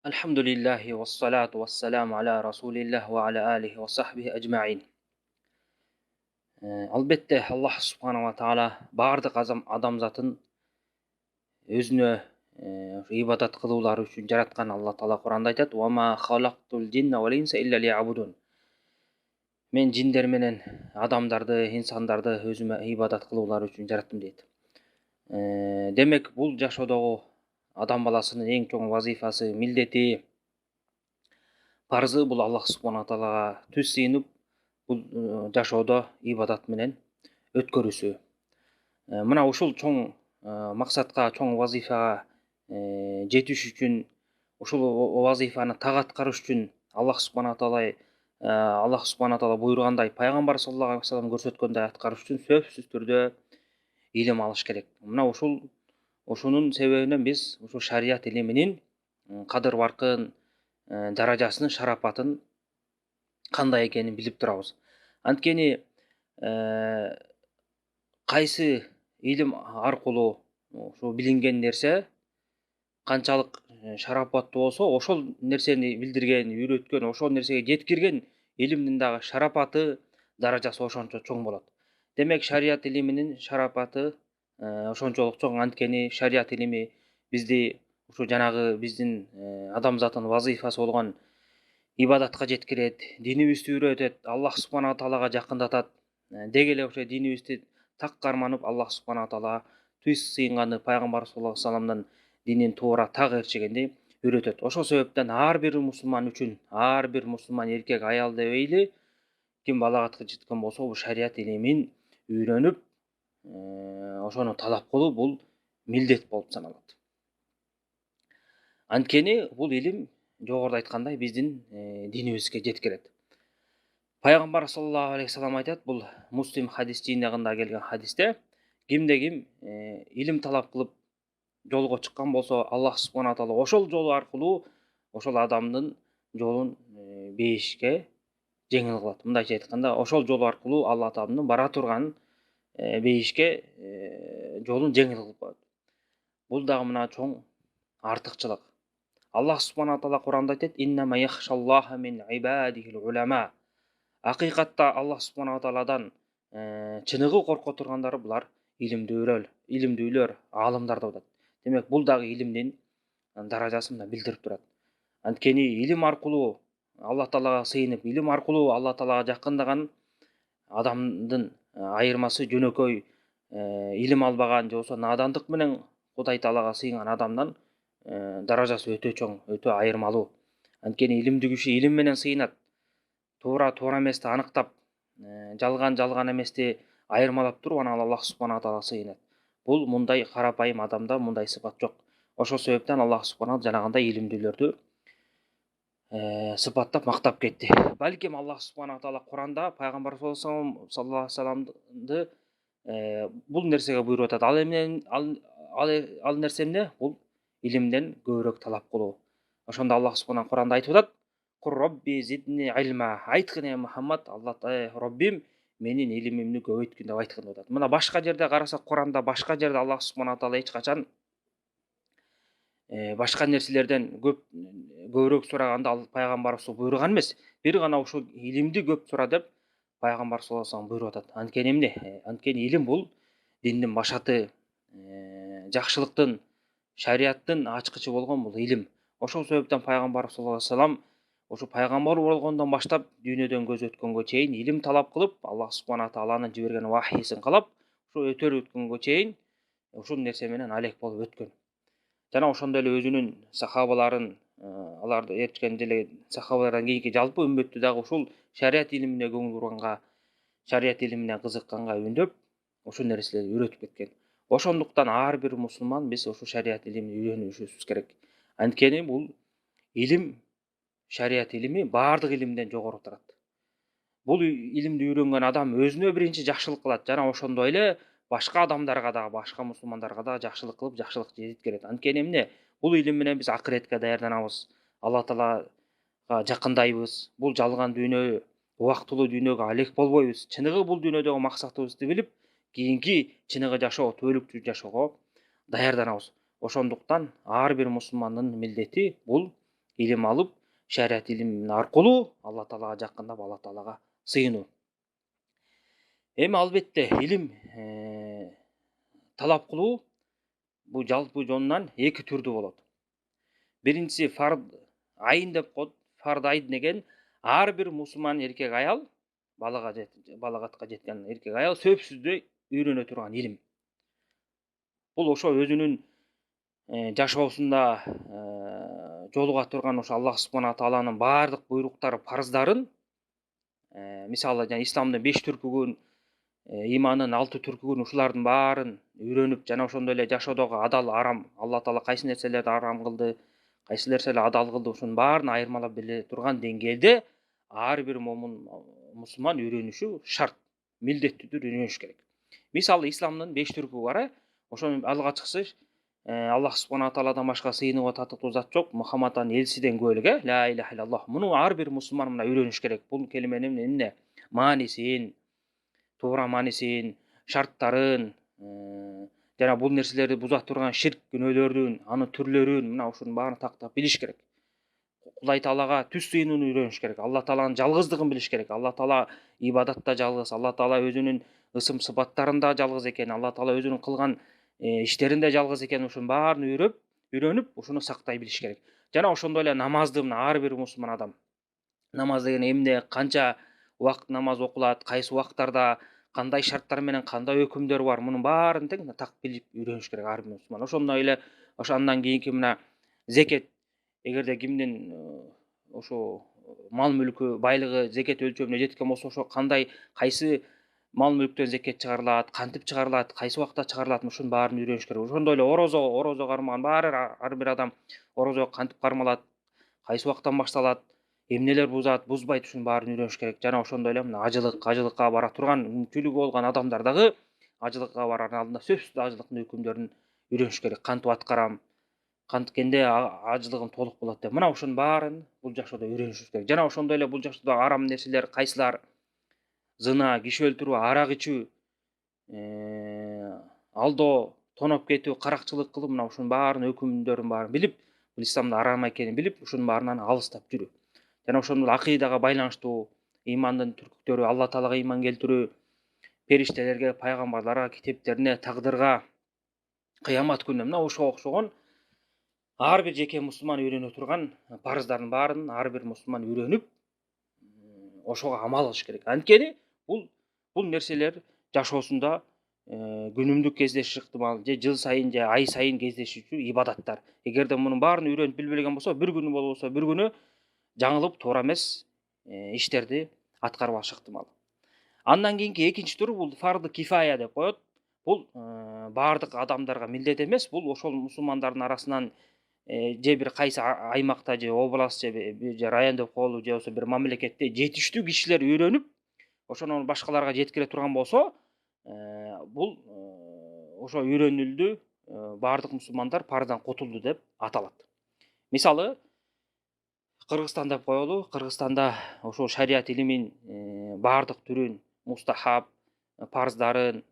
Alhamdulillahi wassalatu wassalamu ala rasulillah wa ala alihi wa sahbihi ajma'in. Albatta Alloh subhanahu va taala bardык адамзатын өзүнө ибадат кылуулары үчүн жараткан. Алла таала Куранда айтат: "Ва ма халактул джинна вал инса илля лиябудун." Мен жиндер менен адамдарды, инсандарды өзүмө ибадат кылуулары үчүн жараттым дейт. Демек бул жашоодогу адам баласынын эң чоң вазифасы, милдети, парзы бул Аллах субхана таалага түз сыйынып, бул жашоодо ибадат менен өткөрүүсү. Мына ушул чоң максатка, чоң вазифага жетиш үчүн, ушул вазифаны так аткарыш үчүн Аллах субхана таала буйругандай, пайгамбар саллаллаху алейхи вассалам көрсөткөндөй аткарыш үчүн сөзсүз түрдө илим алыш керек. Мына ушунун себебинен биз ушул шарият илиминин кадыр баркын, даражасын, шарапатын кандай экенин билип турабыз. Анткени кайсы илим аркылуу ушул билинген нерсе канчалык шарапаттуу болсо, ошол нерсени билдирген, үйрөткөн, ошол нерсеге жеткирген илимдин дагы шарапаты, даражасы ошончо чоң болот. Демек шарият илиминин шарапаты ошончолук чоң. Анткени шарият илими бизди ушу жанагы биздин адамзаттын вазифасы болгон ибадатка жеткирет, динибизди үйрөтөт, Аллах субхана таалага жакындатат. Деги эле ошо динибизди так карманып, Аллах субхана таалага түз сыйынганы, пайгамбар саллаллаху алейхи вассаламдын динин туура так ээрчегенди үйрөтөт. Ошол себептен ар бир мусулман үчүн, ар бир мусулман эркек, аял дебейли, ким балагатка жеткен болсо, бул шарият илимин үйрөнүп, ошону талап кылуу бул милдет болуп саналат. Анткени бул илим жогоруда айткандай биздин динибизге жеткирет. Пайгамбар саллаллаху алейхи вассалам айтат, бул Муслим хадис жыйнагында келген хадисте, кимде ким илим талап кылып жолго чыккан болсо, Аллах субхана таала ошол жол аркылуу ошол адамдын жолун бейишке жеңил кылат. Мындайча айтканда, ошол жол аркылуу Алла тааланын бара турган бейишке жолун жеңил кылып коет. Бул дагы мына чоң артыкчылык. Аллах субхана таала Куранда айтат: "Иннама яхшаллаха мин ибадихил улама." Акыйкатта Аллах субхана тааладан чыныгы корко тургандары булар илимдүүлөр, аалымдар деп атат. Демек бул дагы илимдин даражасын да билдирип турат. Анткени илим аркылуу Алла таалага сыйынып, илим аркылуу Алла таалага жакындаган адамдын айырмасы жөнөкөй илим албаган же болбосо надандык менен Кудай таалага сыйынган адамдан даражасы өтө чоң, өтө айырмалуу. Анткени илимдүү киши илим менен сыйынат. Туура эмести аныктап, жалган эмести айырмалап туруп, анан Аллах субхана таала сыйынат. Бул мындай карапайым адамда мындай сыпат жок. Ошол себептен Аллах субхана жанагындай илимдүүлөрдү сыпаттап мактап кетти. Балким Аллах субхана таала Куранда пайгамбар саллаллаху алейхи вассаламды бул нерсеге буйруп атат. Ал нерсе эмне? Бул илимден көбүрөөк талап кылуу. Ошондо Аллах субхана Куранда айтып атат: "Кур Робби зидни илма." Айткын ey Мухаммад, Роббим менин илимимди көбөйткүн деп айткын деп атат. Мына башка жерде карасак, Куранда башка жерде Аллах субхана таала эч качан башка нерселерден көбүрөөк сураганда ал пайгамбарыбызга буйруган эмес. Бир гана ушул илимди көп сура деп пайгамбар саллаллаху алейхи вассалам буйруп атат. Анткени эмне? Анткени илим бул диндин башаты, жакшылыктын, шариаттын ачкычы болгон бул илим. Ошол себептен пайгамбар саллаллаху алейхи вассалам ушу пайгамбар болгондон баштап дүйнөдөн көз өткөнгө чейин илим талап кылып, Аллах субхана тааланын жиберген вахийсин каалап, ушу өтөрүп өткөнгө чейин ушул нерсе менен алек болуп өткөн. Жана ошондой эле өзүнүн сахабаларын, аларды ээрчкен деле сахабалардан кийинки жалпы үммөттү дагы ушул шарият илимине көңүл бурганга, шарият илимине кызыкканга үндөп, ушул нерселерди үйрөтүп кеткен. Ошондуктан ар бир мусулман биз ушул шарият илимин үйрөнүшүбүз керек. Анткени бул илим, шарият илими бардык илимден жогору турат. Бул илимди үйрөнгөн адам өзүнө биринчи жакшылык кылат, жана ошондой эле башка адамдарга дагы, башка мусулмандарга дагы жакшылык кылып, жакшылык жеткирет. Анткени эмне? Бул илим менен биз акыретке даярданабыз. Алла таалага жакындайбыз. Бул жалган дүйнө, убактылуу дүйнөгө алек болбойбуз. Чыныгы бул дүйнөдөгү максатыбызды билип, кийинки чыныгы жашоо, түбөлүктүү жашоого даярданабыз. Ошондуктан ар бир мусулмандын милдети бул илим алып, шариат илим аркылуу Алла Таалага жакындап, Алла Таалага сыйынуу. Эми албетте илим талап кылуу бул жалпы жонунан эки түрдүү болот. Биринчиси фард айын деп коет. Фард айын деген ар бир мусулман эркек аял, балагатка жеткен эркек аял сөзсүздө үйрөнө турган илим. Бул ошо өзүнүн жашоосунда жолуга турган ошо Аллах субхана тааланын баардык буйруктары, парыздарын, мисалы жана исламдын 5 түркүгүн, имандын 6 түркүгүн ушулардын баарын үйрөнүп, жана ошондой эле жашоодогу адал арам, Алла Таала кайсы нерселерди арам кылды, кайсы нерселерди адал кылды, ушунун баарын айырмалап биле турган деңгээлде ар бир мусулман үйрөнүшү шарт, милдеттүү түрдө үйрөнүш керек. Мисалы исламдын 5 түркүгү бар, ошонун алгачкысы Аллах субхана тааладан башка сыйынууга татыктуу зат жок, Мухаммадтын элчисиден күбөлүк, ла иляха иллаллах. Муну ар бир мусулман мына үйрөнүш керек. Бул келименин эмне маанисин, туура маанисин, шарттарын, жана бул нерселерди буза турган ширк күнөөлөрдүн, анын түрлөрүн, мына ушунун баарын тактап билиш керек. Кудай Таалага түз сыйынууну үйрөнүш керек. Алла Тааланын жалгыздыгын билиш керек. Алла Таала ибадатта жалгыз, Алла Таала өзүнүн ысым сыпаттарында жалгыз экен, Алла Таала өзүнүн кылган иштеринде жалгыз экен, ушунун баарын үйрөнүп, ушуну сактай билиш керек. Жана ошондой эле намазды мына ар бир мусулман адам, намаз деген эмне, канча убакыт намаз окулат, кайсы убактарда, кандай шарттар менен, кандай өкүмдөр бар, мунун баарын тең так билип үйрөнүш керек ар бир мусулман. Ошондой эле ошондон кийинки мына зекет, эгерде кимдин ошо мал мүлкү, байлыгы зекет өлчөмүнө жеткен болсо, ошо кандай, кайсы мал мүлктөн зекет чыгарылат, кантип чыгарылат, кайсы убакта чыгарылат, ушунун баарын үйрөнүш керек. Ошондой эле орозо кармаган ар бир адам орозо кантип кармалат, кайсы убактан башталат, эмнелер бузат, бузбайт, ушунун баарын үйрөнүш керек. Жана ошондой эле мына ажылыкка бара турган мүмкүнчүлүгү болгон адамдар дагы ажылыкка барардын алдында сөзсүз ажылыктын өкүмдөрүн үйрөнүш керек. Кантип аткарам, канткенде ажылыгым толук болот деп. Мына ушунун баарын бул жашоодо үйрөнүш керек. Жана ошондой эле бул жашоодо арам нерселер кайсылар? Зына, киши өлтүрүү, арак ичүү, алдоо, тоноп кетүү, каракчылык кылуу, мына ушунун баарын өкүмдөрүн баарын билип, бул исламда арам экенин билип, ушунун баарынан алыстап жүрүү. Жана ошондой эле акыйдага байланыштуу имандын түркүктөрү, Алла Таалага иман келтирүү, периштелерге, пайгамбарларга, китептерине, тагдырга, кыямат күнүнө, мына ошого окшогон ар бир жеке мусулман үйрөнө турган парыздардын баарын ар бир мусулман үйрөнүп, ошого амал кылыш керек. Анткени бул нерселер жашоосунда күнүмдүк кездешиши ыктымал, же жыл сайын, же ай сайын кездешүүчү ибадаттар. Эгерде мунун баарын үйрөнүп билбеген болсо, бир күнү болбосо бир күнү жаңылып, туура эмес иштерди аткарып алышы ыктымал. Андан кийинки экинчи түрү бул фарды кифая деп коет. Бул баардык адамдарга милдет эмес, бул ошол мусулмандардын арасынан же бир кайсы аймакта, же област, же район деп коелу, же болбосо бир мамлекетте жетиштүү кишилер үйрөнүп, ошону башкаларга жеткире турган болсо, бул ошо үйрөнүлдү, баардык мусулмандар парыздан кутулду деп аталат. Мисалы, Кыргызстан деп коелу. Кыргызстанда ошол шариат илимин баардык түрүн, мустахаб, парыздарын,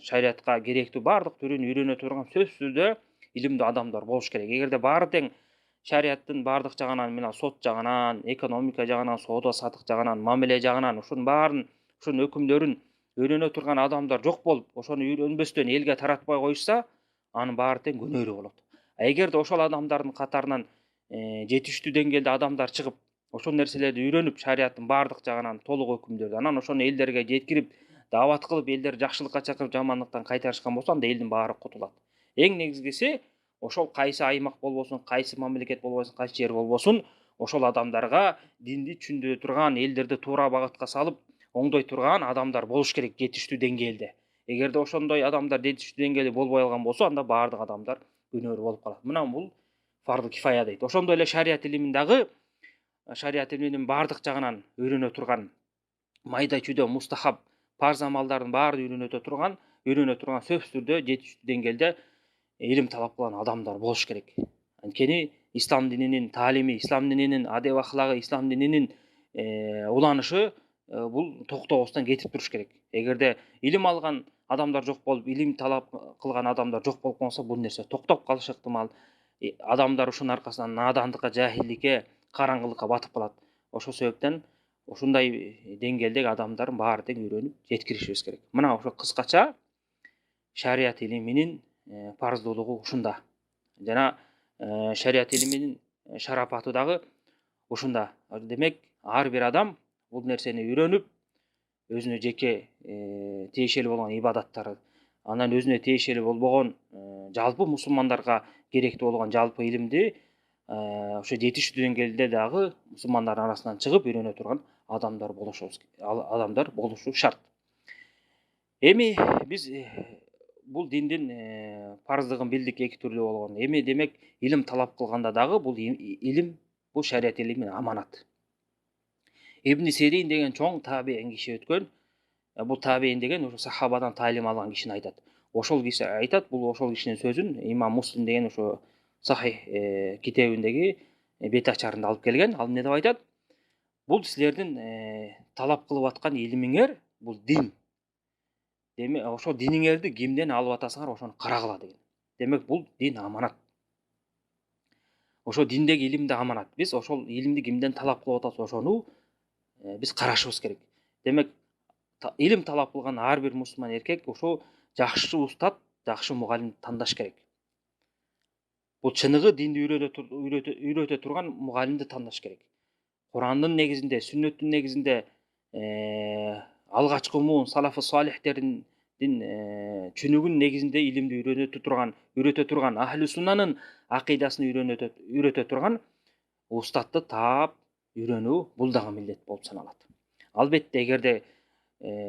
шариатка керектүү баардык түрүн үйрөнө турган сөзсүздө илимдүү адамдар болуш керек. Эгерде баары тең шариаттын баардык жагынан, мына сот жагынан, экономика жагынан, соода сатык жагынан, мамиле жагынан ушунун баарын, ушунун өкүмдөрүн үйрөнө турган адамдар жок болуп, ошону үйрөнбөстөн элге таратпай коюшса, анын баары тең күнөөлүү болот. Эгерде ошол адамдардын катарынан жетиштүү деңгээлде адамдар чыгып, ошол нерселерди үйрөнүп, шариаттын баардык жагынан толук өкүмдөрдү, анан ошону элдерге жеткирип, даават кылып, элдерди жакшылыкка чакырып, жамандыктан кайтарышкан болсо, анда элдин баары кутулат. Эң негизгиси, ошол кайсы аймак болбосун, кайсы мамлекет болбосун, кайсы жер болбосун, ошол адамдарга динди түшүндүрө турган, элдерди туура багытка салып, оңдой турган адамдар болуш керек жетиштүү деңгээлде. Эгерде ошондой адамдар жетиштүү деңгээлде болбой калган болсо, анда баардык адамдар күнөөлүү болуп калат. Мына бул фарды кифая дейт. Ошондой эле шариат илимин дагы, шариат илиминин баардык жагынан үйрөнө турган, майда чүйдө мустахаб, парз амалдардын баарын үйрөнө турган сөзсүз түрдө жетиштүү деңгээлде илим талап кылган адамдар болуш керек. Анткени ислам дининин таалими, ислам дининин адеп ахлагы, ислам дининин уланышы бул токтобостон кетип туруш керек. Эгерде илим алган адамдар жок болуп, илим талап кылган адамдар жок болуп калса, бул нерсе токтоп калышы ыктымал. адамдар ушунун аркасынан надандыкка, жахилдикке, караңгылыкка батып калат. Ошол себептен ушундай деңгээлдеги адамдардын баары тең үйрөнүп жеткиришибиз керек. Мына ошо кыскача шарият илиминин парыздуулугу ушунда. Жана шарият илиминин шарапаты дагы ушунда. Демек, ар бир адам бул нерсени үйрөнүп, өзүнө жеке тиешелүү болгон ибадаттары, анан өзүнө тиешелүү болбогон жалпы мусулмандарга керектүү болгон жалпы илимди ошо жетиштүү деңгээлде дагы мусулмандардын арасынан чыгып үйрөнө турган адамдар болушу шарт. Эми биз бул диндин парыздыгын билдик, эки түрлүү болгон. Эми демек, илим талап кылганда дагы бул илим, бул шарият илими аманат. Ибн Сирин деген чоң табиин киши өткөн. Бул табиин деген ошо сахабадан таалим алган кишини айтат. Ошол киши айтат, бул ошол кишинин сөзүн имам Муслим деген ошо Сахих китебиндеги бет ачарында алып келген. Ал эмне деп айтат? Бул силердин талап кылып аткан илимиңер бул дин. Демек, ошол диниңерди кимден алып атасыңар, ошону карагыла деген. Демек, бул дин аманат. Ошо диндеги илим да аманат. Биз ошол илимди кимден талап кылып атабыз, ошону биз карашыбыз керек. Демек, илим талап кылган ар бир мусулман эркек ошо жакшы устат, жакшы мугалим тандаш керек. Бул чыныгы динди үйрөтө турган мугалимди тандаш керек. Курандын негизинде, сүннөттүн негизинде, алгачкы муун салафы салихтердин чүнүгүнүн негизинде илимди үйрөтө турган ахли суннанын акыйдасын үйрөтө турган устатты таап үйрөнүү бул дагы милдет болуп саналат. Албетте, эгерде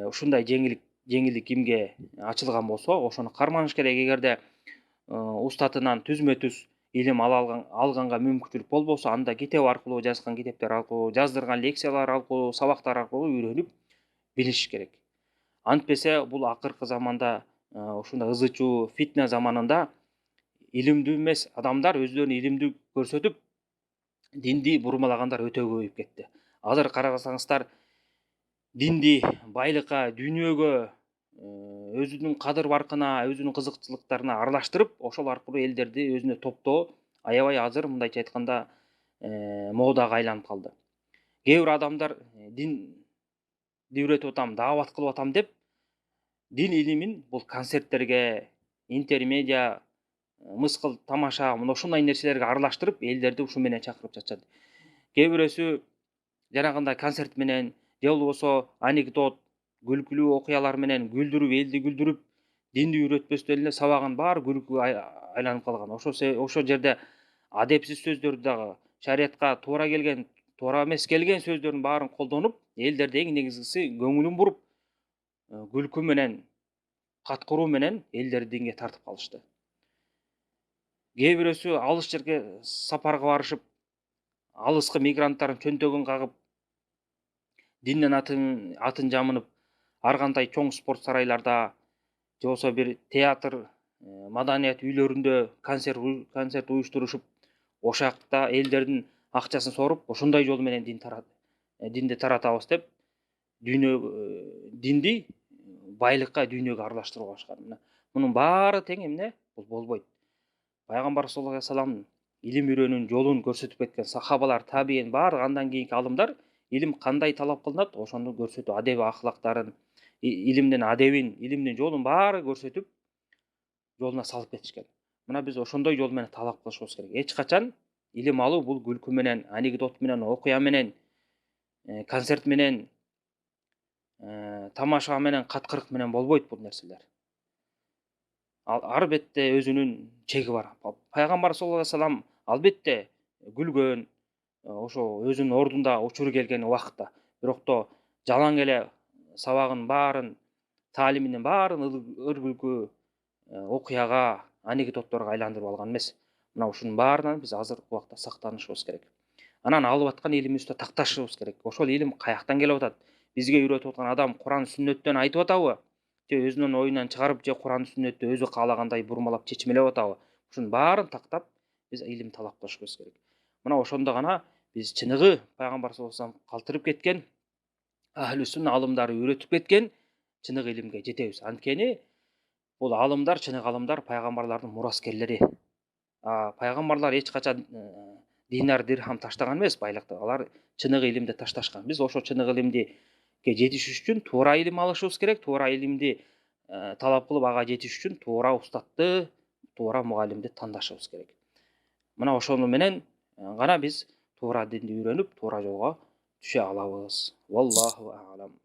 ушундай жеңилдик кимге ачылган болсо, ошону карманыш керек. Эгерде устатынан түзмө-түз илим алганга мүмкүнчүлүк болбосо, анда китеп аркылуу, жазган китептер аркылуу, жаздырган лекциялар аркылуу, сабактар аркылуу үйрөнүп билиш керек. Антпесе, бул акыркы заманда, ушундай ызычуу фитне заманында илимдүү эмес адамдар өзлөрүнүн илимди көрсөтүп, динди бурмалагандар өтө көбөйүп кетти. Азыр карасаңыздар, динди байлыкка, дүйнөгө, өзүнүн кадыр баркына, өзүнүн кызыкчылыктарына аралаштырып, ошол аркылуу элдерди өзүнө топтоо аябай азыр, мындайча айтканда, модага айланып калды. Кээ бир адамдар динди үйрөтүп атам, даават кылып атам деп, дин илимин бул концерттерге, интермедиа, мыскыл тамаша, мына ушундай нерселерге аралаштырып, элдерди ушу менен чакырып жатышат. Кээ бирөөсү жанагындай концерт менен, же болбосо анекдот, күлкүлүү окуялар менен күлдүрүп, элди күлдүрүп, динди үйрөтпөстөн эле сабагын баары күлкүгө айланып калган. Ошол жерде адепсиз сөздөрдү дагы, шариятка туура келген, туура эмес келген сөздөрдүн баарын колдонуп, элдерди эң негизгиси көңүлүн буруп, күлкү менен, каткыруу менен элдерди динге тартып калышты. Кээ бирөөсү алыс жерге сапарга барышып, алыскы мигранттардын чөнтөгүн кагып, диндин атын жамынып, ар кандай чоң спорт сарайларда, же болбосо бир театр, маданият үйлөрүндө концерт уюштурушуп, ошакта элдердин акчасын соруп, ошондой жол менен динди таратабыз деп, динди байлыкка, дүйнөгө аралаштырып алышкан. Мунун баары тең эмне? Бул болбойт. Пайгамбар саллаллаху алейхи вассалам илим үйрөнүүнүн жолун көрсөтүп кеткен сахабалар, табиин, баары андан кийинки алымдар илим кандай талап кылынат, ошону көрсөтүп, адеби ахлактарын, илимдин адебин, илимдин жолун баары көрсөтүп, жолуна салып кетишкен. Мына биз ошондой жол менен талап кылышыбыз керек. Эч качан илим алуу бул күлкү менен, анекдот менен, окуя менен, концерт менен, тамаша менен, каткырык менен болбойт бул нерселер. Албетте өзүнүн чеги бар. Пайгамбар саллаллаху алейхи вассалам албетте күлгөн, ошо өзүнүн ордунда учуру келген убакытта, бирокто жалаң эле сабагынын баарын, таалиминин баарын ыр күлкү, окуяга, анекдотторго айландырып алган эмес. Мына ушунун баарынан биз азыркы убакта сактанышыбыз керек. Анан алып аткан илимибизди такташыбыз керек. Ошол илим каяктан келип атат? Бизге үйрөтүп аткан адам Куран сүннөттөн айтып атабы? Же өзүнүн оюнан чыгарып, же Куран сүннөттү өзү каалагандай бурмалап чечмелеп атабы? Ушунун баарын тактап, биз илим талап кылышыбыз керек. Мына ошондо гана биз чыныгы Пайгамбар саллаллаху алейхи вассалам калтырып кеткен, ахли сунна алымдары үйрөтүп кеткен чыныгы илимге жетебиз. Анткени бул алымдар, чыныгы алымдар пайгамбарлардын мураскерлери. пайгамбарлар эч качан динар дирхам таштаган эмес байлыкты. Алар чыныгы илимди ташташкан. Биз ошо чыныгы илимди жетиш үчүн туура илим алышыбыз керек, туура илимди талап кылып ага жетиш үчүн туура устатты, туура мугалимди тандашыбыз керек. Мына ошону менен гана биз туура динди үйрөнүп, туура жолго түшө алабыз. Валлаху а'лам.